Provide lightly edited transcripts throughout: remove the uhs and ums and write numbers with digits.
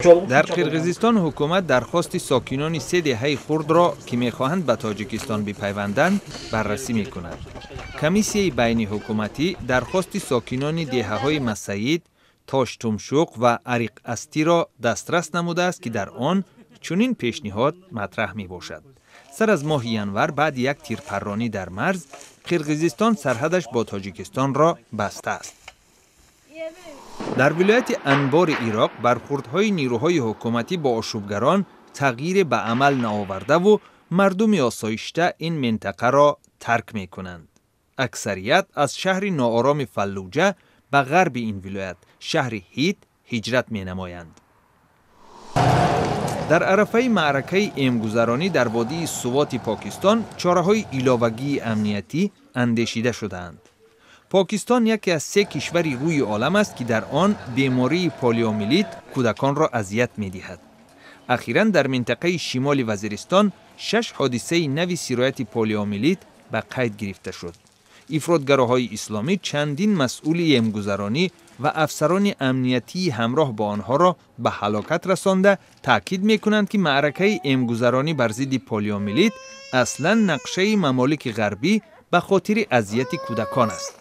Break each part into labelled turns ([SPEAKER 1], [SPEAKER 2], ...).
[SPEAKER 1] در قرقیزستان حکومت درخواست ساکنان 3 دهه خرد را که می‌خواهند به تاجیکستان بپیوندند بررسی می‌کند. کمیسیه بین حکومتی درخواست ساکنان دهه‌های مسعید، تاش تمشوق و عریق استی را دسترس نموده است که در آن چنین پیشنهاد مطرح می‌باشد. سر از ماه ینور بعد یک تیرپرانی در مرز، قرقیزستان سرحدش با تاجیکستان را بسته است. در ولایت انبار عراق برخوردهای نیروهای حکومتی با آشوبگران تغییر به عمل نآورده و مردم آسایشته این منطقه را ترک می کنند. اکثریت از شهر ناآرام فلوجه به غرب این ولایت شهر هیت هجرت می نمایند. در عرفه معرکه امگذرانی در وادی سوات پاکستان چاره‌های ایلاوگی امنیتی اندیشیده شدند. پاکستان یکی از 3 کشوری روی عالم است که در آن بیماری پولیومیلیت کودکان را اذیت می‌دهد. اخیراً در منطقه شمال وزیرستان 6 حادثه نوی سرایت پولیومیلیت به قید گرفته شد. افراطگراهای اسلامی چندین مسئول امگذرانی و افسران امنیتی همراه با آنها را به هلاکت رسانده تاکید می‌کنند که معرکه امگذرانی بر ضد پولیومیلیت اصلاً نقشه ممالک غربی به خاطر اذیت کودکان است.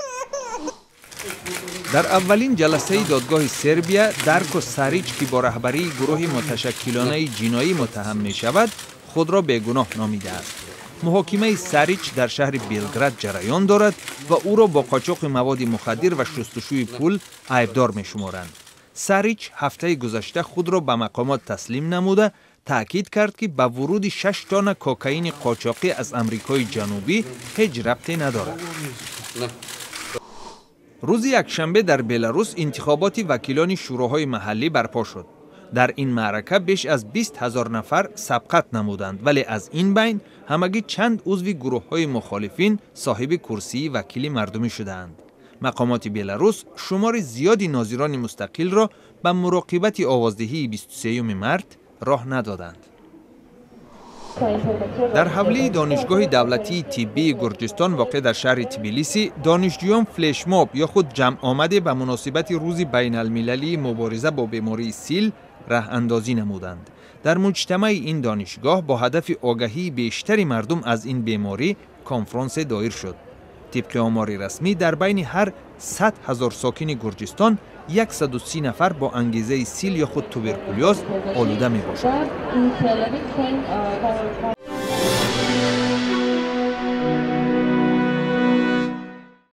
[SPEAKER 1] در اولین جلسه دادگاه سربیا، درکو ساریچ که با رهبری گروه متشکلانه جنایی متهم می شود خود را بیگناه نامیده است. محاکمه ساریچ در شهر بلگراد جریان دارد و او را با قاچاق مواد مخدر و شستشوی پول عیبدار می شمارند. ساریچ هفته گذشته خود را به مقامات تسلیم نموده تأکید کرد که به ورود 6 تن کوکائین قاچاقی از امریکای جنوبی هیچ ربطی ندارد. روز یکشنبه در بلاروس انتخابات وکیلان شوراهای محلی برپا شد. در این معرکه بیش از 20,000 نفر سبقت نمودند، ولی از این بین همگی چند عضو گروه‌های مخالفین صاحب کرسی وکیل مردمی شدند. مقامات بلاروس شمار زیادی ناظران مستقل را به مراقبت آوازدهی 23 مارس راه ندادند. در حوله دانشگاه دولتی طبی گرجستان واقع در شهر تبلیسی، دانشجویان فلش ماب یا خود جمع آمده به مناسبت روز بین المللی مبارزه با بیماری سیل راه اندازی نمودند. در مجتمع این دانشگاه با هدف آگاهی بیشتر مردم از این بیماری کنفرانس دایر شد. طبق آمار رسمی در بین هر 100,000 ساکن گرجستان 130 نفر با انگیزه سیل یا خود توبرکولوز آلوده می باشند.